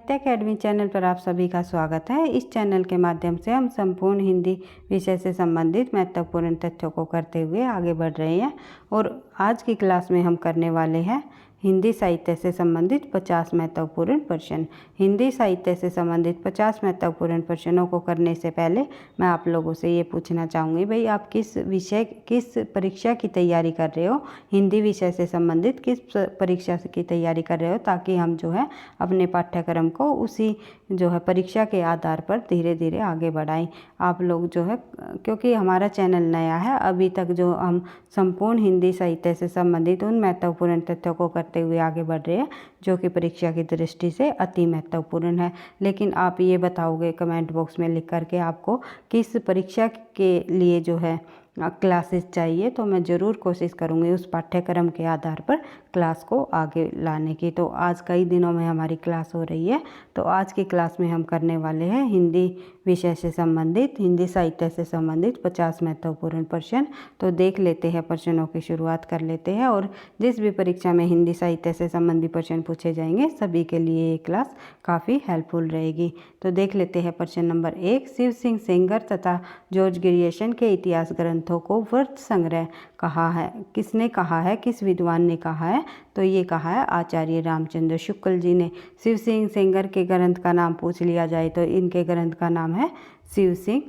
साहित्य academy channel पर आप सभी का स्वागत है। इस चैनल के माध्यम से हम संपूर्ण हिंदी विषय से संबंधित महत्वपूर्ण तथ्यों को करते हुए आगे बढ़ रहे हैं और आज की क्लास में हम करने वाले हैं हिंदी साहित्य से संबंधित 50 महत्वपूर्ण प्रश्न। हिंदी साहित्य से संबंधित 50 महत्वपूर्ण प्रश्नों को करने से पहले मैं आप लोगों से ये पूछना चाहूँगी, भाई आप किस परीक्षा की तैयारी कर रहे हो, हिंदी विषय से संबंधित किस परीक्षा की तैयारी कर रहे हो, ताकि हम जो है अपने पाठ्यक्रम को उसी जो है परीक्षा के आधार पर धीरे धीरे आगे बढ़ाएं। आप लोग जो है, क्योंकि हमारा चैनल नया है, अभी तक जो हम संपूर्ण हिंदी साहित्य से संबंधित उन महत्वपूर्ण तथ्यों को करते हुए आगे बढ़ रहे हैं जो कि परीक्षा की दृष्टि से अति महत्वपूर्ण है। लेकिन आप ये बताओगे कमेंट बॉक्स में लिख करके आपको किस परीक्षा के लिए जो है क्लासेस चाहिए, तो मैं ज़रूर कोशिश करूँगी उस पाठ्यक्रम के आधार पर क्लास को आगे लाने की। तो आज कई दिनों में हमारी क्लास हो रही है, तो आज की क्लास में हम करने वाले हैं हिंदी विषय से संबंधित, हिंदी साहित्य से संबंधित 50 महत्वपूर्ण प्रश्न। तो देख लेते हैं, प्रश्नों की शुरुआत कर लेते हैं। और जिस भी परीक्षा में हिंदी साहित्य से संबंधित प्रश्न पूछे जाएंगे सभी के लिए ये क्लास काफ़ी हेल्पफुल रहेगी। तो देख लेते हैं प्रश्न नंबर 1। शिव सिंह सेंगर तथा जॉर्ज ग्रियर्सन के इतिहास ग्रंथों को वर्त संग्रह कहा है, किसने कहा है, किस विद्वान ने कहा है? तो ये कहा है आचार्य रामचंद्र शुक्ल जी ने। शिव सिंह सेंगर के ग्रंथ का नाम पूछ लिया जाए तो इनके ग्रंथ का नाम है शिव सिंह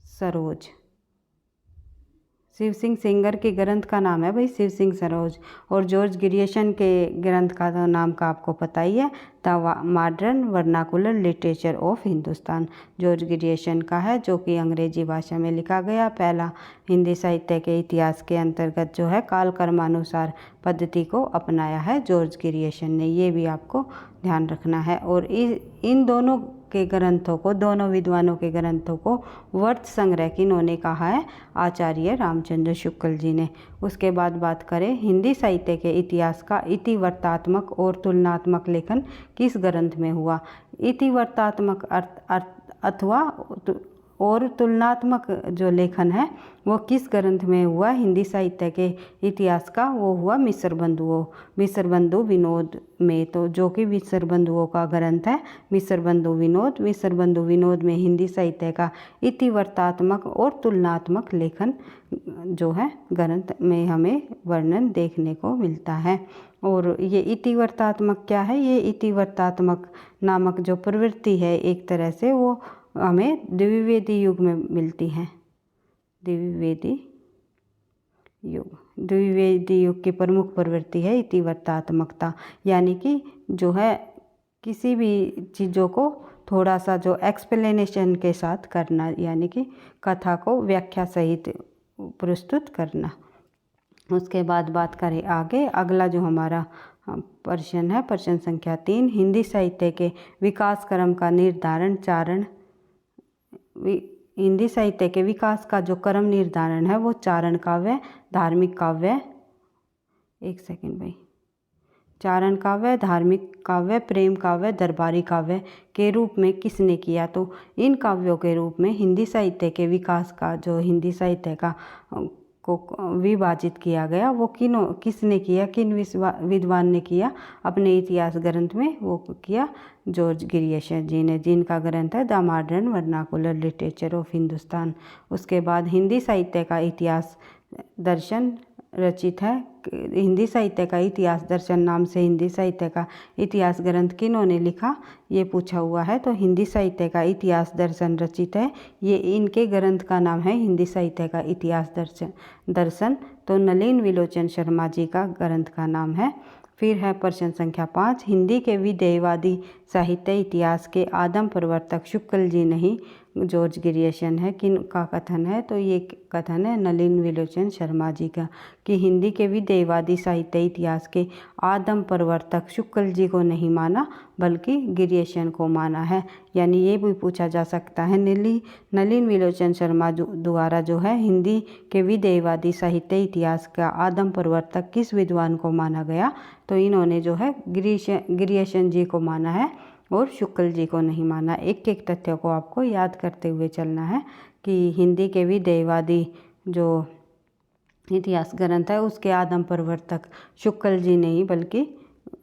सरोज। शिव सिंह सेंगर के ग्रंथ का नाम है भाई शिव सिंह सरोज। और जॉर्ज ग्रियर्सन के ग्रंथ का तो नाम का आपको पता ही है, the modern vernacular literature of Hindustan. George Grierson का है, जो कि अंग्रेजी भाषा में लिखा गया पहला हिंदी साहित्य के इतिहास के अंतर्गत जो है कालक्रमानुसार पद्धति को अपनाया है जॉर्ज ग्रियर्सन ने, ये भी आपको ध्यान रखना है। और इन दोनों के ग्रंथों को, दोनों विद्वानों के ग्रंथों को वर्त संग्रह किन्होंने कहा है? आचार्य रामचंद्र शुक्ल जी ने। उसके बाद बात करें हिंदी साहित्य के इतिहास का इतिवर्तात्मक और तुलनात्मक लेखन किस ग्रंथ में हुआ? इतिवर्तात्मक अथवा और तुलनात्मक जो लेखन है वो किस ग्रंथ में हुआ हिंदी साहित्य के इतिहास का? वो हुआ मिसर बंधु विनोद में। तो जो कि मिसर बंधुओं का ग्रंथ है मिसर बंधु विनोद में हिंदी साहित्य का इतिवर्तात्मक और तुलनात्मक लेखन जो है ग्रंथ में हमें वर्णन देखने को मिलता है। और ये इतिवर्तात्मक क्या है? ये इतिवर्तात्मक नामक जो प्रवृत्ति है एक तरह से वो हमें द्विवेदी युग में मिलती है। द्विवेदी युग की प्रमुख प्रवृत्ति है इतिवर्तात्मकता, यानी कि जो है किसी भी चीज़ों को थोड़ा सा जो एक्सप्लेनेशन के साथ करना, यानी कि कथा को व्याख्या सहित प्रस्तुत करना। उसके बाद बात करें आगे, अगला जो हमारा प्रश्न है प्रश्न संख्या 3। हिंदी साहित्य के विकास क्रम का निर्धारण हिंदी साहित्य के विकास का जो क्रम निर्धारण है वो चारण काव्य, धार्मिक काव्य, एक सेकंड भाई, चारण काव्य, धार्मिक काव्य, प्रेम काव्य, दरबारी काव्य के रूप में किसने किया? तो इन काव्यों के रूप में हिंदी साहित्य के विकास का जो हिंदी साहित्य का को विभाजित किया गया वो किसने किया, किन विद्वान ने किया अपने इतिहास ग्रंथ में? वो किया जॉर्ज ग्रियर्सन जी ने, जिनका ग्रंथ है the modern vernacular literature of Hindustan. उसके बाद हिंदी साहित्य का इतिहास दर्शन रचित है। हिंदी साहित्य का इतिहास दर्शन नाम से हिंदी साहित्य का इतिहास ग्रंथ किन्होंने लिखा, ये पूछा हुआ है। तो हिंदी साहित्य का इतिहास दर्शन रचित है, ये इनके ग्रंथ का नाम है हिंदी साहित्य का इतिहास दर्शन। तो नलिन विलोचन शर्मा जी का ग्रंथ का नाम है। फिर है प्रश्न संख्या 5। हिंदी के विदेहवादी साहित्य इतिहास के आदम प्रवर्तक शुक्ल जी नहीं जॉर्ज ग्रियर्सन है, किन का कथन है? तो ये कथन है नलिन विलोचन शर्मा जी का, कि हिंदी के विदेहवादी साहित्य इतिहास के आदम प्रवर्तक शुक्ल जी को नहीं माना बल्कि ग्रियर्सन को माना है। यानी ये भी पूछा जा सकता है नलिन विलोचन शर्मा द्वारा जो है हिंदी के विदेहवादी साहित्य इतिहास का आदम प्रवर्तक किस विद्वान को माना गया? तो इन्होंने जो है ग्रियर्सन जी को माना है और शुक्ल जी को नहीं माना। एक एक तथ्य को आपको याद करते हुए चलना है कि हिंदी के विदेहवादी जो इतिहास ग्रंथ है उसके आदम प्रवर्तक शुक्ल जी नहीं बल्कि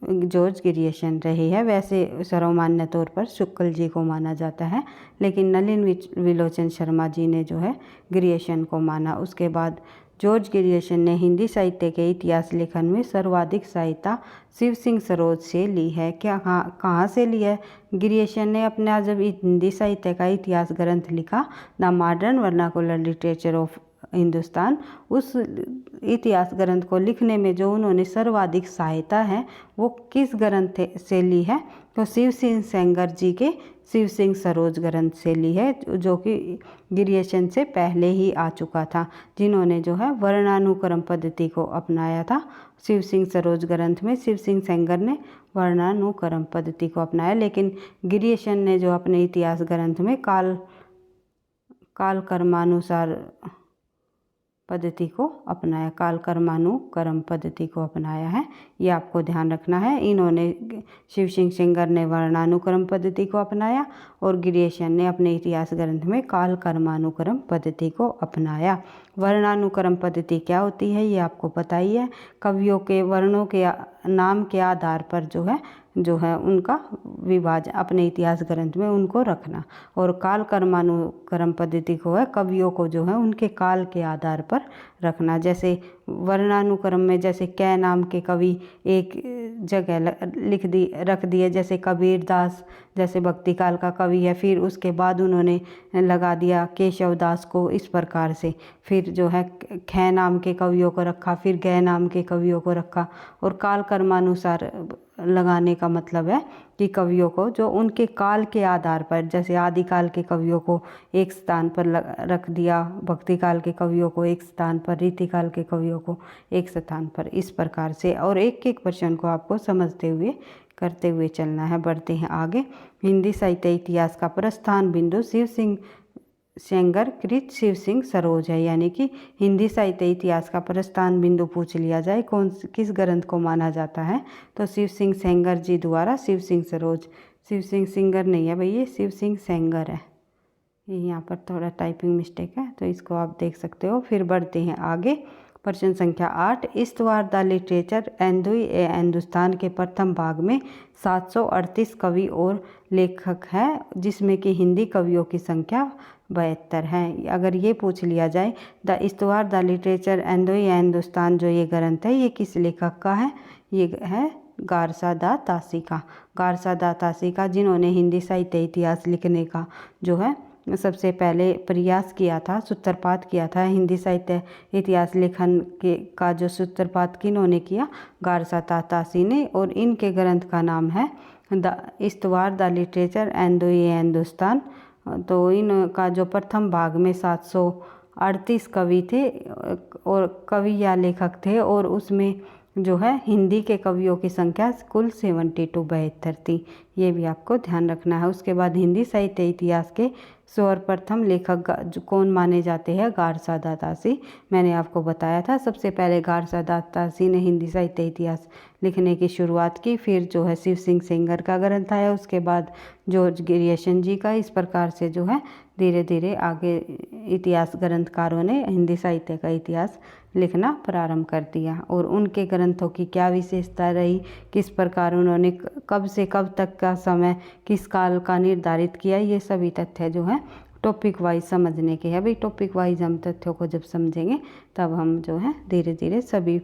जॉर्ज ग्रियर्सन रहे हैं। वैसे सर्वमान्य तौर पर शुक्ल जी को माना जाता है, लेकिन नलिन विलोचन शर्मा जी ने जो है ग्रियर्सन को माना। उसके बाद जॉर्ज ग्रियर्सन ने हिंदी साहित्य के इतिहास लेखन में सर्वाधिक सहायता शिव सिंह सरोज से ली है। क्या कहाँ से ली है? ग्रियर्सन ने अपना जब हिंदी साहित्य का इतिहास ग्रंथ लिखा, the modern vernacular literature of Hindustan, उस इतिहास ग्रंथ को लिखने में जो उन्होंने सर्वाधिक सहायता है वो किस ग्रंथ से ली है? तो शिव सिंह सेंगर जी के शिव सिंह सरोज ग्रंथ से ली है, जो कि ग्रियर्सन से पहले ही आ चुका था, जिन्होंने जो है वर्णानुक्रम पद्धति को अपनाया था। शिव सिंह सरोज ग्रंथ में शिव सिंह सेंगर ने वर्णानुक्रम पद्धति को अपनाया, लेकिन ग्रियर्सन ने जो अपने इतिहास ग्रंथ में कालक्रमानुसार पद्धति को अपनाया, कालक्रमानुक्रम पद्धति को अपनाया है, ये आपको ध्यान रखना है। इन्होंने शिव सिंह सेंगर ने वर्णानुक्रम पद्धति को अपनाया और ग्रियर्सन ने अपने इतिहास ग्रंथ में कालक्रमानुक्रम पद्धति को अपनाया। वर्णानुक्रम पद्धति क्या होती है ये आपको पता ही है। कवियों के वर्णों के नाम के आधार पर जो है उनका विभाजन अपने इतिहास ग्रंथ में उनको रखना, और कालक्रमानुक्रम पद्धति को है कवियों को जो है उनके काल के आधार पर रखना। जैसे वर्णानुक्रम में जैसे कै नाम के कवि एक जगह रख दिए, जैसे कबीर दास जैसे भक्ति काल का कवि है, फिर उसके बाद उन्होंने लगा दिया केशव दास को, इस प्रकार से फिर जो है खे नाम के कवियों को रखा, फिर गै नाम के कवियों को रखा। और काल कर्मानुसार लगाने का मतलब है कि कवियों को जो उनके काल के आधार पर, जैसे आदिकाल के कवियों को एक स्थान पर रख दिया, भक्ति काल के कवियों को एक स्थान पर, रीतिकाल के कवियों को एक स्थान पर, इस प्रकार से। और एक एक प्रश्न को आपको समझते हुए करते हुए चलना है। बढ़ते हैं आगे। हिंदी साहित्य इतिहास का प्रस्थान बिंदु शिव सिंह सेंगर कृत शिव सिंह सरोज है, यानी कि हिंदी साहित्य इतिहास का प्रस्थान बिंदु पूछ लिया जाए किस ग्रंथ को माना जाता है, तो शिव सिंह सेंगर जी द्वारा शिव सिंह सरोज, शिव सिंह सिंगर नहीं है भाई, ये शिव सिंह सेंगर है। ये यहाँ पर थोड़ा टाइपिंग मिस्टेक है, तो इसको आप देख सकते हो। फिर बढ़ते हैं आगे। प्रश्न संख्या 8, इस्तवार द लिटरेचर हिंदुस्तान के प्रथम भाग में 738 कवि और लेखक हैं, जिसमें कि हिंदी कवियों की संख्या 72 है। अगर ये पूछ लिया जाए द इस्तवार द लिटरेचर हिंदुस्तान, जो ये ग्रंथ है ये किस लेखक का है? ये है गारसा दा तासी का। गारसा दा तासी का, जिन्होंने हिंदी साहित्य इतिहास लिखने का जो है सबसे पहले प्रयास किया था, सूत्रपात किया था। हिंदी साहित्य इतिहास लेखन का जो सूत्रपात किन्होंने किया? गारसा दा तासी ने। और इनके ग्रंथ का नाम है द इस्तवार द लिटरेचर हिंदुस्तान। तो इनका जो प्रथम भाग में 738 कवि थे और कवि या लेखक थे, और उसमें जो है हिंदी के कवियों की संख्या कुल 72 थी। ये भी आपको ध्यान रखना है। उसके बाद हिंदी साहित्य इतिहास के सर्वप्रथम लेखक कौन माने जाते हैं? गारसा दा तासी। मैंने आपको बताया था सबसे पहले गारसा दा तासी ने हिंदी साहित्य इतिहास लिखने की शुरुआत की, फिर जो है शिव सिंह सेंगर का ग्रंथ आया, उसके बाद जॉर्ज ग्रियर्सन जी का। इस प्रकार से जो है धीरे धीरे आगे इतिहास ग्रंथकारों ने हिंदी साहित्य का इतिहास लिखना प्रारंभ कर दिया। और उनके ग्रंथों की क्या विशेषता रही, किस प्रकार उन्होंने कब से कब तक का समय किस काल का निर्धारित किया, ये सभी तथ्य जो है टॉपिक वाइज समझने के हैं। भाई टॉपिक वाइज हम तथ्यों को जब समझेंगे तब हम जो है धीरे धीरे सभी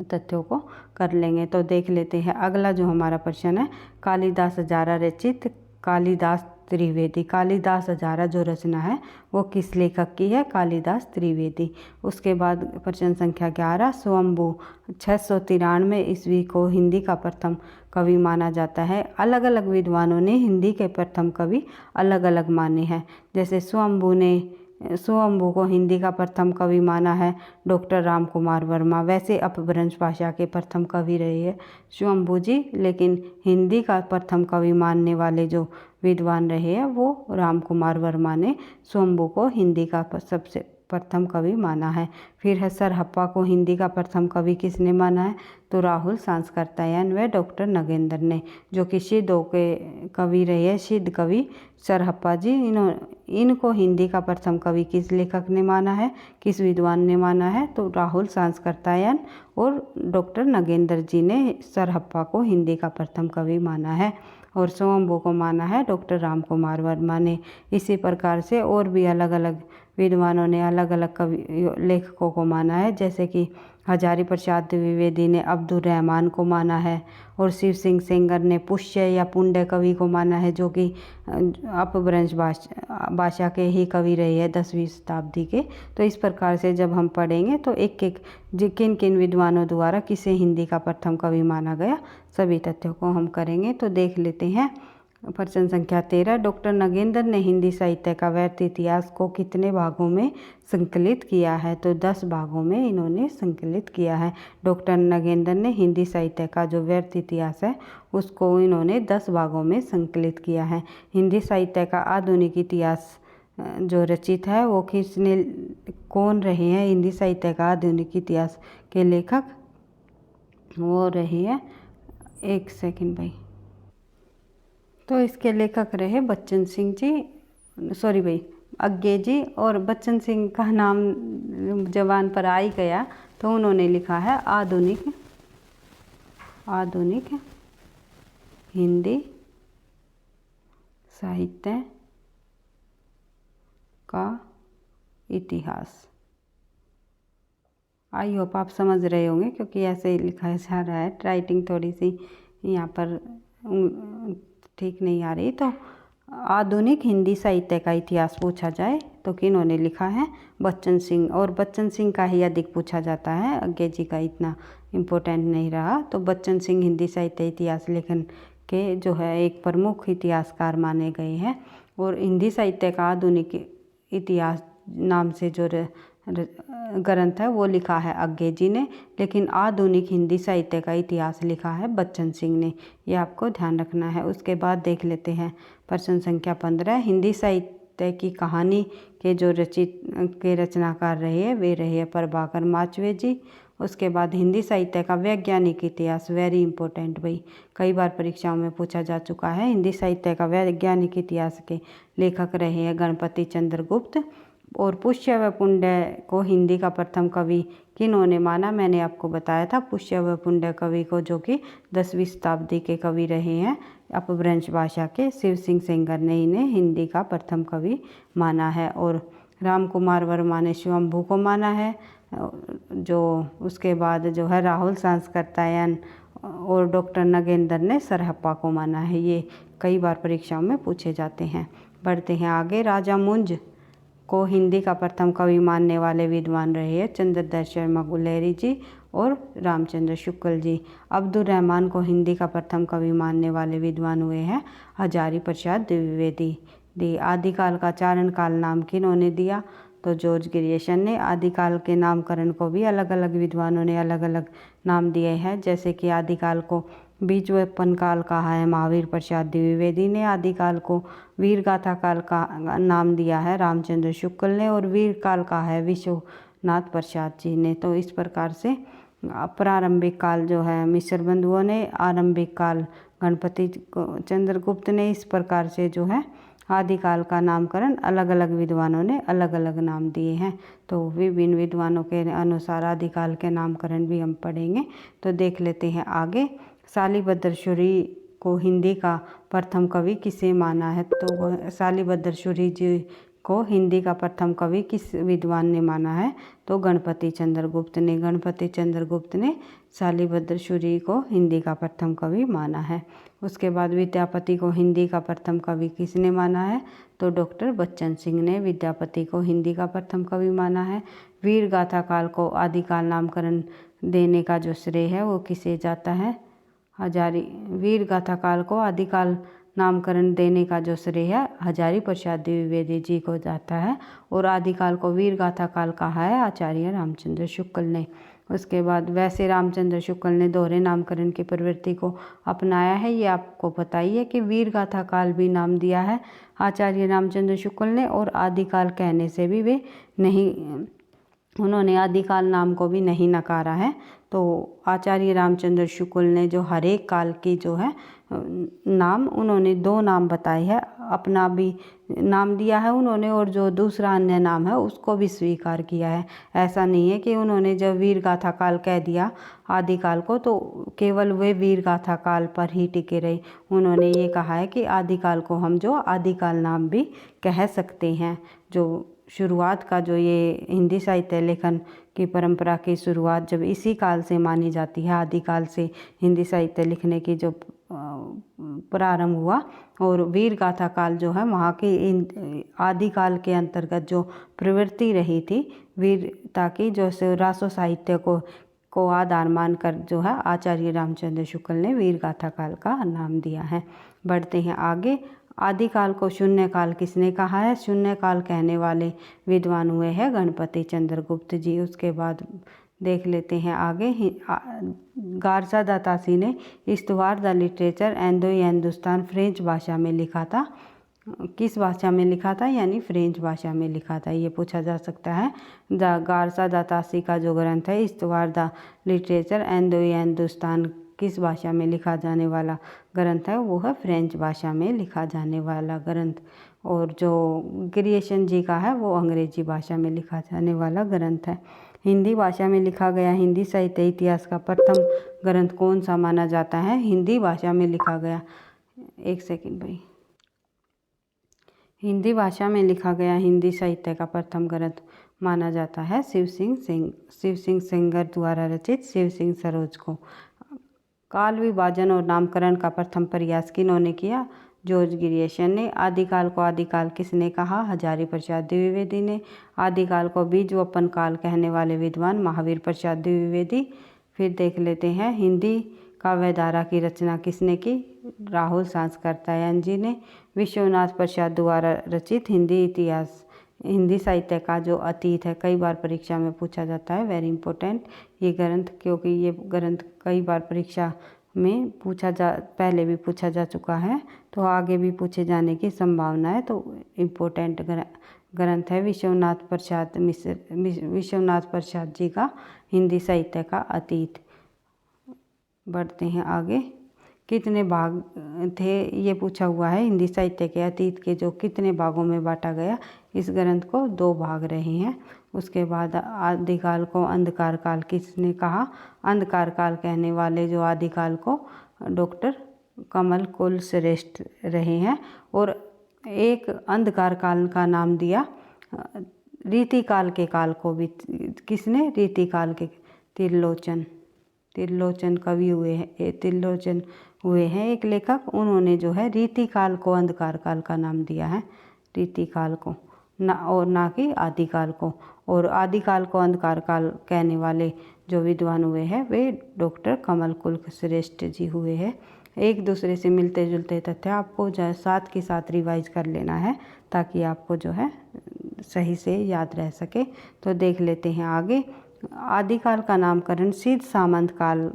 तथ्यों को कर लेंगे। तो देख लेते हैं अगला जो हमारा प्रश्न है, कालिदास हजारा रचित कालिदास त्रिवेदी। कालिदास हजारा जो रचना है वो किस लेखक की है? कालिदास त्रिवेदी। उसके बाद प्रश्न संख्या 11, स्वयंभू 693 ईस्वी को हिंदी का प्रथम कवि माना जाता है। अलग अलग विद्वानों ने हिंदी के प्रथम कवि अलग अलग माने हैं। जैसे स्वयंभू को हिंदी का प्रथम कवि माना है डॉक्टर राम कुमार वर्मा। वैसे अपभ्रंश भाषा के प्रथम कवि रहे हैं स्वयंभू जी, लेकिन हिंदी का प्रथम कवि मानने वाले जो विद्वान रहे हैं वो राम कुमार वर्मा ने स्वयंभू को हिंदी का सबसे प्रथम कवि माना है। फिर है सरहप्पा को हिंदी का प्रथम कवि किसने माना है, तो राहुल सांस्कृत्यायन व डॉक्टर नगेंद्र ने, जो कि सिद्धों के कवि रहे हैं, सिद्ध कवि सरहप्पा जी। इनको हिंदी का प्रथम कवि किस लेखक ने माना है, किस विद्वान ने माना है, तो राहुल सांस्कृत्यायन और डॉक्टर नगेंद्र जी ने सरहप्पा को हिंदी का प्रथम कवि माना है। और स्वयंभू को माना है डॉक्टर राम कुमार वर्मा ने। इसी प्रकार से और भी अलग अलग विद्वानों ने अलग अलग कवि लेखकों को माना है, जैसे कि हजारी प्रसाद द्विवेदी ने अब्दुल रहमान को माना है, और शिव सिंह सेंगर ने पुष्य या पुण्य कवि को माना है, जो कि अपभ्रंश भाषा के ही कवि रहे हैं 10वीं शताब्दी के। तो इस प्रकार से जब हम पढ़ेंगे तो एक एक किन किन विद्वानों द्वारा किसे हिंदी का प्रथम कवि माना गया, सभी तथ्यों को हम करेंगे। तो देख लेते हैं प्रश्न संख्या 13। डॉक्टर नगेंद्र ने हिंदी साहित्य का व्यर्थ इतिहास को कितने भागों में संकलित किया है, तो 10 भागों में इन्होंने संकलित किया है। डॉक्टर नगेंद्र ने हिंदी साहित्य का जो व्यर्थ इतिहास है उसको इन्होंने 10 भागों में संकलित किया है। हिंदी साहित्य का आधुनिक इतिहास जो रचित है वो किसने, कौन रहे हैं हिंदी साहित्य का आधुनिक इतिहास के लेखक, वो रहे हैं, एक सेकंड भाई, तो इसके लेखक रहे बच्चन सिंह जी, सॉरी भाई अज्ञे जी। और बच्चन सिंह का नाम जबान पर आ ही गया, तो उन्होंने लिखा है आधुनिक हिंदी साहित्य का इतिहास। आई होप आप समझ रहे होंगे, क्योंकि ऐसे ही लिखा जा रहा है, राइटिंग थोड़ी सी यहाँ पर ठीक नहीं आ रही। तो आधुनिक हिंदी साहित्य का इतिहास पूछा जाए तो किन्होंने लिखा है, बच्चन सिंह। और बच्चन सिंह का ही अधिक पूछा जाता है, अज्ञे जी का इतना इम्पोर्टेंट नहीं रहा। तो बच्चन सिंह हिंदी साहित्य इतिहास लेखन के जो है एक प्रमुख इतिहासकार माने गए हैं। और हिंदी साहित्य का आधुनिक इतिहास नाम से जो ग्रंथ है वो लिखा है अज्ञे जी ने, लेकिन आधुनिक हिंदी साहित्य का इतिहास लिखा है बच्चन सिंह ने, ये आपको ध्यान रखना है। उसके बाद देख लेते हैं प्रश्न संख्या 15। हिंदी साहित्य की कहानी के जो रचनाकार रहे हैं वे रहे प्रभाकर माचवे जी। उसके बाद हिंदी साहित्य का वैज्ञानिक इतिहास, वेरी इंपॉर्टेंट भाई, कई बार परीक्षाओं में पूछा जा चुका है। हिंदी साहित्य का वैज्ञानिक इतिहास के लेखक रहे हैं गणपति चंद्र गुप्त। और पुष्य व पुण्य को हिंदी का प्रथम कवि किन्होंने माना, मैंने आपको बताया था पुष्य व पुण्य कवि को, जो कि 10वीं शताब्दी के कवि रहे हैं अपभ्रंश भाषा के, शिव सिंह सेंगर ने इन्हें हिंदी का प्रथम कवि माना है। और राम कुमार वर्मा ने स्वयंभू को माना है, जो उसके बाद जो है राहुल सांस्कृत्यायन और डॉक्टर नगेंद्र ने सरहप्पा को माना है। ये कई बार परीक्षाओं में पूछे जाते हैं। बढ़ते हैं आगे। राजा मुंज को हिंदी का प्रथम कवि मानने वाले विद्वान रहे हैं चंद्रदत्त शर्मा गुलेरी जी और रामचंद्र शुक्ल जी। अब्दुल रहमान को हिंदी का प्रथम कवि मानने वाले विद्वान हुए हैं हजारी प्रसाद द्विवेदी। आदिकाल का चारण काल नाम किन्होंने दिया, तो जॉर्ज ग्रियर्सन ने। आदिकाल के नामकरण को भी अलग अलग विद्वानों ने अलग अलग नाम दिए हैं, जैसे कि आदिकाल को बीजोत्पन्न काल कहा है महावीर प्रसाद द्विवेदी ने, आदिकाल को वीर गाथा काल का नाम दिया है रामचंद्र शुक्ल ने, और वीर काल का है विश्वनाथ प्रसाद जी ने। तो इस प्रकार से प्रारंभिक काल जो है मिश्र बंधुओं ने, आरंभिक काल गणपति चंद्रगुप्त ने। इस प्रकार से जो है आदिकाल का नामकरण अलग अलग विद्वानों ने अलग अलग नाम दिए हैं। तो विभिन्न विद्वानों के अनुसार आदिकाल के नामकरण भी हम पढ़ेंगे। तो देख लेते हैं आगे। शालिभद्र सूरी को हिंदी का प्रथम कवि किसे माना है, तो शालिभद्र सूरी जी को हिंदी का प्रथम कवि किस विद्वान ने माना है, तो गणपति चंद्रगुप्त ने। गणपति चंद्रगुप्त ने शालिभद्र सूरी को हिंदी का प्रथम कवि माना है। उसके बाद विद्यापति को हिंदी का प्रथम कवि किसने माना है, तो डॉक्टर बच्चन सिंह ने विद्यापति को हिंदी का प्रथम कवि माना है। वीर गाथा काल को आदिकाल नामकरण देने का जो श्रेय है वो किसे जाता है, वीर गाथा काल को आदिकाल नामकरण देने का जो श्रेय है हजारी प्रसाद द्विवेदी जी को जाता है। और आदिकाल को वीर गाथा काल कहा है आचार्य रामचंद्र शुक्ल ने। उसके बाद वैसे रामचंद्र शुक्ल ने दोहरे नामकरण की प्रवृत्ति को अपनाया है, ये आपको पता ही है कि वीर गाथा काल भी नाम दिया है आचार्य रामचंद्र शुक्ल ने, और आदिकाल कहने से भी वे नहीं उन्होंने आदिकाल नाम को भी नहीं नकारा है। तो आचार्य रामचंद्र शुक्ल ने जो हर एक काल की जो है नाम, उन्होंने 2 नाम बताए हैं, अपना भी नाम दिया है उन्होंने और जो दूसरा अन्य नाम है उसको भी स्वीकार किया है। ऐसा नहीं है कि उन्होंने जब वीर गाथा काल कह दिया आदिकाल को तो केवल वे वीर गाथा काल पर ही टिके रहे। उन्होंने ये कहा है कि आदिकाल को हम जो आदिकाल नाम भी कह सकते हैं। जो शुरुआत का जो ये हिंदी साहित्य लेखन की परंपरा की शुरुआत जब इसी काल से मानी जाती है, आदिकाल से हिंदी साहित्य लिखने की जो प्रारंभ हुआ, और वीर गाथा काल जो है वहाँ की आदिकाल के अंतर्गत जो प्रवृत्ति रही थी वीरता की, जो रासो साहित्य को आधार मानकर जो है आचार्य रामचंद्र शुक्ल ने वीर गाथा काल का नाम दिया है। बढ़ते हैं आगे। आदिकाल को शून्य काल किसने कहा है? शून्य काल कहने वाले विद्वान हुए हैं गणपति चंद्रगुप्त जी। उसके बाद देख लेते हैं आगे। गारसा दातासी ने इस्तवार the literature and the Hindustan French भाषा में लिखा था। किस भाषा में लिखा था? यानी फ्रेंच भाषा में लिखा था, ये पूछा जा सकता है। द गारसा दातासी का जो ग्रंथ है इस्तवार the literature and the Hindustan, किस भाषा में लिखा जाने वाला ग्रंथ है? वो है फ्रेंच भाषा में लिखा जाने वाला ग्रंथ। और जो ग्रियेशन जी का है वो अंग्रेजी भाषा में लिखा जाने वाला ग्रंथ है। हिंदी भाषा में लिखा गया हिंदी साहित्य इतिहास का प्रथम ग्रंथ कौन सा माना जाता है? हिंदी भाषा में लिखा गया, एक सेकंड भाई, हिंदी भाषा में लिखा गया हिंदी साहित्य का प्रथम ग्रंथ माना जाता है शिव सिंह सेंगर द्वारा रचित शिव सिंह सरोज को। काल विभाजन और नामकरण का प्रथम प्रयास किन्होंने किया? जॉर्ज ग्रियेशन ने। आदिकाल को आदिकाल किसने कहा? हजारी प्रसाद द्विवेदी ने। आदिकाल को बीजवपन काल कहने वाले विद्वान महावीर प्रसाद द्विवेदी। फिर देख लेते हैं हिंदी काव्यधारा की रचना किसने की? राहुल सांस्कृतायन जी ने। विश्वनाथ प्रसाद द्वारा रचित हिंदी साहित्य का जो अतीत है, कई बार परीक्षा में पूछा जाता है, वेरी इंपॉर्टेंट ये ग्रंथ, क्योंकि ये ग्रंथ कई बार परीक्षा में पहले भी पूछा जा चुका है तो आगे भी पूछे जाने की संभावना है। तो इम्पोर्टेंट ग्रंथ है विश्वनाथ प्रसाद जी का हिंदी साहित्य का अतीत। बढ़ते हैं आगे। कितने भाग थे ये पूछा हुआ है। हिंदी साहित्य के अतीत के जो कितने भागों में बांटा गया? इस ग्रंथ को 2 भाग रहे हैं। उसके बाद आदिकाल को अंधकार काल किसने कहा? अंधकार काल कहने वाले जो आदिकाल को डॉक्टर कमल कुलश्रेष्ठ रहे हैं। और एक अंधकार काल का नाम दिया रीतिकाल के काल को भी किसने? रीतिकाल के त्रिलोचन कवि हुए हैं, त्रिलोचन हुए हैं एक लेखक, उन्होंने जो है रीतिकाल को अंधकार काल का नाम दिया है, रीतिकाल को ना कि आदिकाल को। और आदिकाल को अंधकार काल कहने वाले जो विद्वान हुए हैं वे डॉक्टर कमल कुलश्रेष्ठ जी हुए हैं। एक दूसरे से मिलते जुलते तथ्य आपको जो साथ के साथ रिवाइज कर लेना है ताकि आपको जो है सही से याद रह सके। तो देख लेते हैं आगे। आदिकाल का नामकरण सिद्ध सामंत काल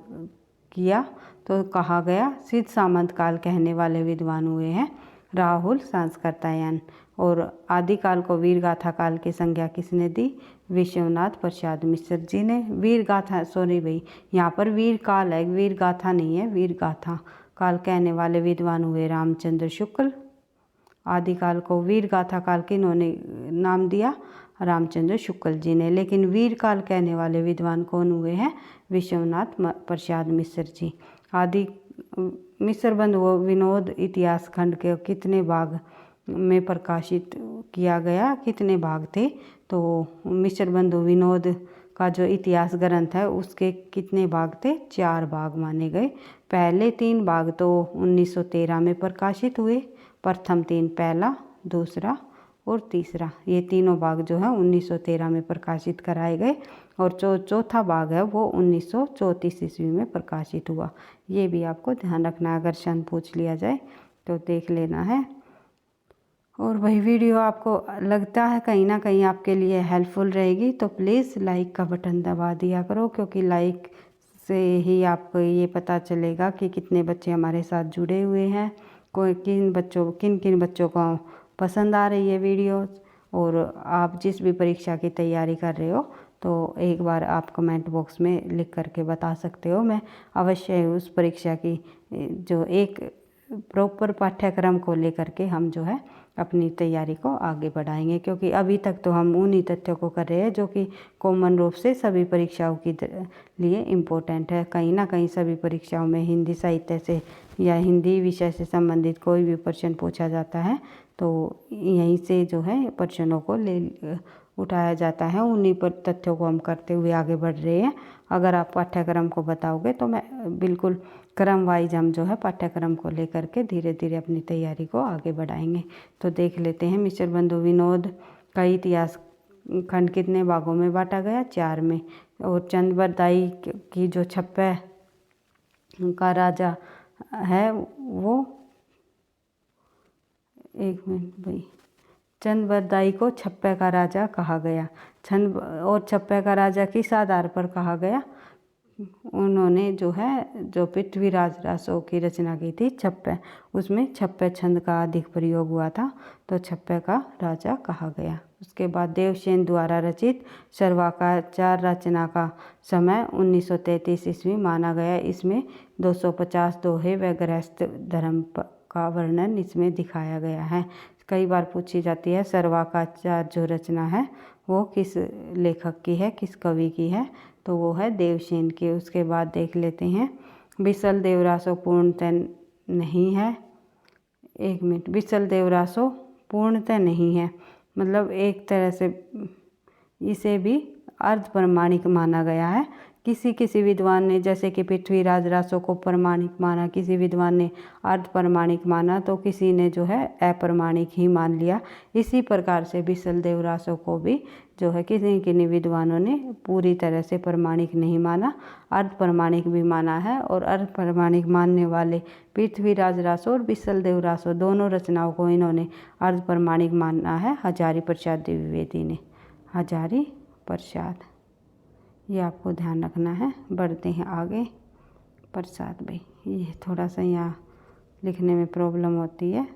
किया तो कहा गया। सिद्ध सामंत काल कहने वाले विद्वान हुए हैं राहुल सांस्कृतायन। और आदिकाल को वीर गाथा काल की संज्ञा किसने दी? विश्वनाथ प्रसाद मिश्र जी ने। वीर गाथा, सॉरी भाई, यहाँ पर वीर काल है, वीर गाथा नहीं है, वीर गाथा काल कहने वाले विद्वान हुए रामचंद्र शुक्ल। आदिकाल को वीर गाथा काल किन्होंने नाम दिया? रामचंद्र शुक्ल जी ने। लेकिन वीर काल कहने वाले विद्वान कौन हुए हैं? विश्वनाथ प्रसाद मिश्र जी। आदि मिश्र बंधु विनोद इतिहास खंड के कितने भाग में प्रकाशित किया गया? कितने भाग थे? तो मिश्र बंधु विनोद का जो इतिहास ग्रंथ है उसके कितने भाग थे? 4 भाग माने गए। पहले 3 भाग तो 1913 में प्रकाशित हुए, प्रथम 3, पहला, दूसरा और तीसरा, ये तीनों भाग जो है 1913 में प्रकाशित कराए गए। और चौथा भाग है वो 1934 ईस्वी में प्रकाशित हुआ। ये भी आपको ध्यान रखना है, अगर शन पूछ लिया जाए तो देख लेना है। और वही वीडियो आपको लगता है कहीं ना कहीं आपके लिए हेल्पफुल रहेगी तो प्लीज़ लाइक का बटन दबा दिया करो, क्योंकि लाइक से ही आपको ये पता चलेगा कि कितने बच्चे हमारे साथ जुड़े हुए हैं, किन किन बच्चों को पसंद आ रही है वीडियोस। और आप जिस भी परीक्षा की तैयारी कर रहे हो तो तो एक बार आप कमेंट बॉक्स में लिख करके बता सकते हो। मैं अवश्य उस परीक्षा की जो एक प्रॉपर पाठ्यक्रम को लेकर के हम जो है अपनी तैयारी को आगे बढ़ाएंगे, क्योंकि अभी तक तो हम उन्हीं तथ्यों को कर रहे हैं जो कि कॉमन रूप से सभी परीक्षाओं के लिए इम्पोर्टेंट है। कहीं ना कहीं सभी परीक्षाओं में हिंदी साहित्य से या हिंदी विषय से संबंधित कोई भी प्रश्न पूछा जाता है तो यहीं से जो है प्रश्नों को उठाया जाता है। उन्हीं पर तथ्यों को हम करते हुए आगे बढ़ रहे हैं। अगर आप पाठ्यक्रम को बताओगे तो मैं बिल्कुल क्रम वाइज हम जो है पाठ्यक्रम को लेकर के धीरे धीरे अपनी तैयारी को आगे बढ़ाएंगे। तो देख लेते हैं मिस्टर बंधु विनोद का इतिहास खंड कितने भागों में बांटा गया? 4 में। और चंद बरदाई की जो छप्पे का राजा है वो, एक मिनट भाई, चंद बरदाई को छप्पे का राजा कहा गया। छंद और छप्पे का राजा किस आधार पर कहा गया? उन्होंने जो है जो पृथ्वीराज रासो की रचना की थी छप्पे, उसमें छप्पे छंद का अधिक प्रयोग हुआ था तो छप्पे का राजा कहा गया। उसके बाद देवसेन द्वारा रचित सर्वाकाचार रचना का समय 1933 ईस्वी माना गया। इसमें 250 दोहे व गृहस्थ धर्म का वर्णन इसमें दिखाया गया है। कई बार पूछी जाती है सर्वाकाचार जो रचना है वो किस लेखक की है, किस कवि की है, तो वो है देवसेन की। उसके बाद देख लेते हैं बिसल देवरासो पूर्णतः नहीं है। एक मिनट, बिसल देवरासो पूर्णतः नहीं है, मतलब एक तरह से इसे भी अर्ध प्रमाणिक माना गया है। किसी विद्वान ने, जैसे कि पृथ्वीराज रासो को प्रमाणिक माना, किसी विद्वान ने अर्ध प्रमाणिक माना तो किसी ने जो है अप्रमाणिक ही मान लिया। इसी प्रकार से बिसल देवरासो को भी जो है किन्हीं विद्वानों ने पूरी तरह से प्रमाणिक नहीं माना, अर्ध प्रमाणिक भी माना है। और अर्ध प्रमाणिक मानने वाले पृथ्वीराज रासो और बिसल देवरासो दोनों रचनाओं को इन्होंने अर्ध प्रमाणिक माना है हजारी प्रसाद द्विवेदी ने। हजारी प्रसाद, ये आपको ध्यान रखना है। बढ़ते हैं आगे। प्रसाद भाई, ये थोड़ा सा यहाँ लिखने में प्रॉब्लम होती है।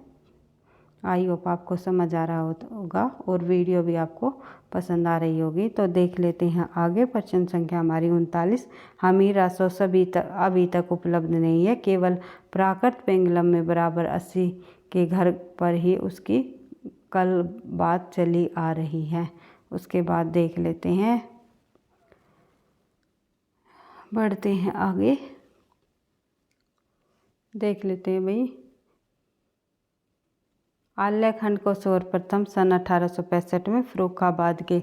आई होप आपको समझ आ रहा होगा और वीडियो भी आपको पसंद आ रही होगी। तो देख लेते हैं आगे। प्रश्न संख्या हमारी 39। हमीर रासो अभी तक उपलब्ध नहीं है, केवल प्राकृत पेंगलम में बराबर 80 के घर पर ही उसकी कल बात चली आ रही है। उसके बाद देख लेते हैं, बढ़ते हैं आगे। देख लेते हैं भाई, आल्यखंड को सर्वप्रथम सन 1865 में फर्रुखाबाद के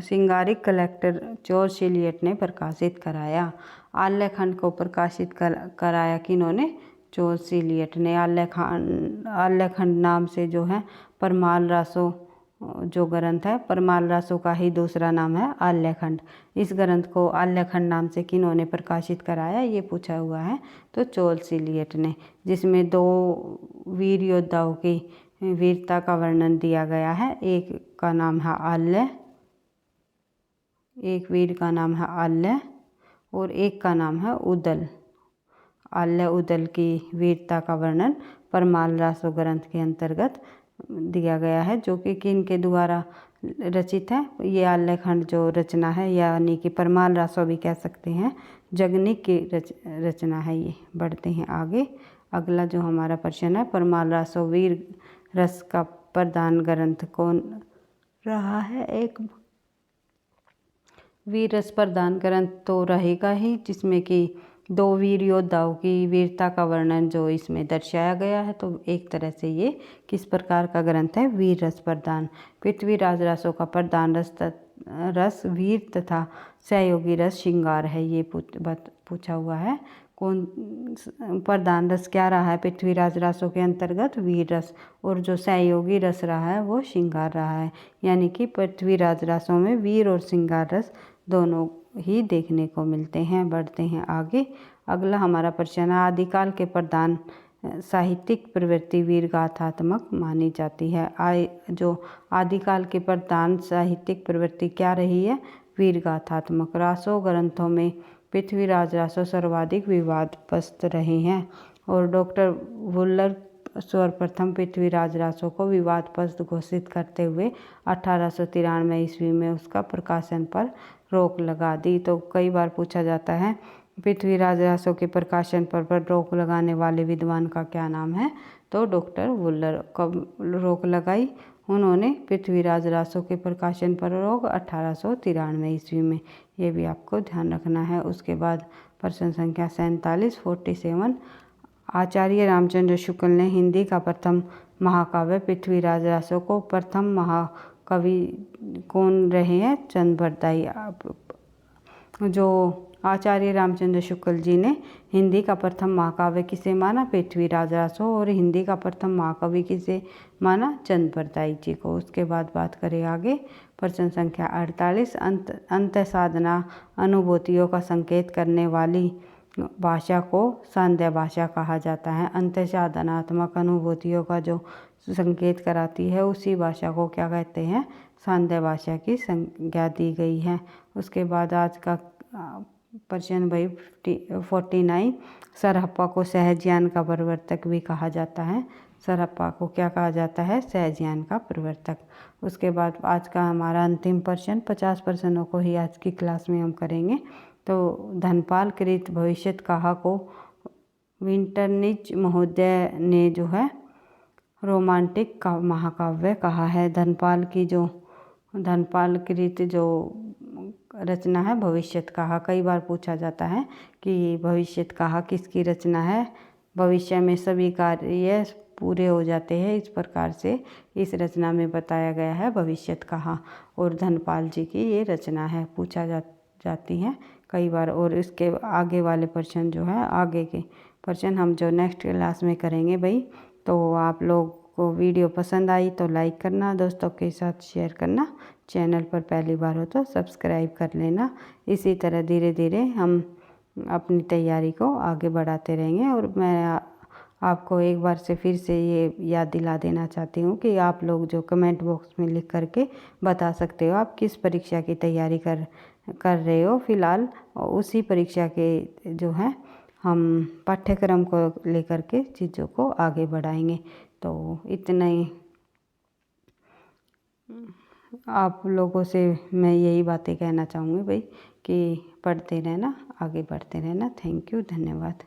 सिंगारिक कलेक्टर जॉर्ज एलियट ने प्रकाशित कराया। आल्यखंड को प्रकाशित कराया किन्होंने? जॉर्ज एलियट ने। आल्यखंड नाम से जो है परमाल रासो जो ग्रंथ है, परमाल रासो का ही दूसरा नाम है आल्यखंड। इस ग्रंथ को आल्यखंड नाम से किन्होंने प्रकाशित कराया, ये पूछा हुआ है तो जॉर्ज एलियट ने। जिसमें 2 वीर योद्धाओं की वीरता का वर्णन दिया गया है। एक का नाम है आल्य, एक वीर का नाम है आल्य और एक का नाम है उदल। आल्य उदल की वीरता का वर्णन परमाल रासो ग्रंथ के अंतर्गत दिया गया है, जो कि किन के द्वारा रचित है? ये आल्यखंड जो रचना है, यानी कि परमाल रासो भी कह सकते हैं, जगनिक की रचना है ये। बढ़ते हैं आगे। अगला जो हमारा प्रश्न है, परमाल रासो वीर रस का प्रधान ग्रंथ कौन रहा है? एक वीर रस प्रधान ग्रंथ तो रहेगा ही, जिसमें कि 2 वीर योद्धाओं की वीरता का वर्णन जो इसमें दर्शाया गया है। तो एक तरह से ये किस प्रकार का ग्रंथ है? वीर रस प्रधान। पृथ्वीराज रासो का प्रधान रस वीर तथा सहयोगी रस श्रृंगार है, ये पूछा हुआ है। कौन प्रधान रस क्या रहा है पृथ्वीराज रासो के अंतर्गत? वीर रस। और जो सहयोगी रस रहा है वो श्रृंगार रहा है, यानी कि पृथ्वीराज रासो में वीर और श्रृंगार रस दोनों ही देखने को मिलते हैं। बढ़ते हैं आगे। अगला हमारा प्रश्न है, आदिकाल के प्रधान साहित्यिक प्रवृत्ति वीर गाथात्मक मानी जाती है। जो आदिकाल के प्रधान साहित्यिक प्रवृत्ति क्या रही है? वीर गाथात्मक। रासो ग्रंथों में पृथ्वीराज रासो सर्वाधिक विवादग्रस्त रहे हैं और डॉक्टर वुलर सर्वप्रथम पृथ्वीराज रासो को विवादास्पद घोषित करते हुए 1893 ईस्वी में उसका प्रकाशन पर रोक लगा दी। तो कई बार पूछा जाता है पृथ्वीराज रासो के प्रकाशन पर रोक लगाने वाले विद्वान का क्या नाम है, तो डॉक्टर वुलर। कब रोक लगाई उन्होंने पृथ्वीराज रासो के प्रकाशन पर रोक 1893 ईस्वी में, ये भी आपको ध्यान रखना है। उसके बाद प्रश्न संख्या 47 आचार्य रामचंद्र शुक्ल ने हिंदी का प्रथम महाकाव्य पृथ्वीराज रासो को प्रथम महाकवि कौन रहे हैं, चंद बरदाई। जो आचार्य रामचंद्र शुक्ल जी ने हिंदी का प्रथम महाकाव्य किसे माना, पृथ्वीराज रासो, और हिंदी का प्रथम महाकवि किसे माना, चंद बरदाई जी को। उसके बाद बात करें आगे प्रश्न संख्या 48 अंत साधना अनुभूतियों का संकेत करने वाली भाषा को सांध्य भाषा कहा जाता है। अंत साधनात्मक अनुभूतियों का जो संकेत कराती है उसी भाषा को क्या कहते हैं, सांध्य भाषा की संज्ञा दी गई है। उसके बाद आज का प्रश्न भाई 49 सरहप्पा को सहजयान का प्रवर्तक भी कहा जाता है। सरहप्पा को क्या कहा जाता है, सहजयान का प्रवर्तक। उसके बाद आज का हमारा अंतिम प्रश्न, 50 प्रश्नों को ही आज की क्लास में हम करेंगे। तो धनपाल कृत भविष्यत कहा को विंटरनिच महोदय ने जो है रोमांटिक का महाकाव्य कहा है। धनपाल कृत जो रचना है भविष्यत कहा, कई बार पूछा जाता है कि भविष्यत कहा किसकी रचना है। भविष्य में सभी कार्य पूरे हो जाते हैं, इस प्रकार से इस रचना में बताया गया है भविष्यत कहा, और धनपाल जी की ये रचना है, पूछा जाती है कई बार। और इसके आगे वाले प्रश्न जो है, आगे के प्रश्न हम जो नेक्स्ट क्लास में करेंगे भाई। तो आप लोग को वीडियो पसंद आई तो लाइक करना, दोस्तों के साथ शेयर करना, चैनल पर पहली बार हो तो सब्सक्राइब कर लेना। इसी तरह धीरे धीरे हम अपनी तैयारी को आगे बढ़ाते रहेंगे। और मैं आपको एक बार से फिर से ये याद दिला देना चाहती हूँ कि आप लोग जो कमेंट बॉक्स में लिख करके बता सकते हो आप किस परीक्षा की तैयारी कर रहे हो फिलहाल, उसी परीक्षा के जो है हम पाठ्यक्रम को लेकर के चीज़ों को आगे बढ़ाएंगे। तो इतना ही आप लोगों से मैं यही बातें कहना चाहूँगी भाई कि पढ़ते रहना, आगे बढ़ते रहना। थैंक यू, धन्यवाद।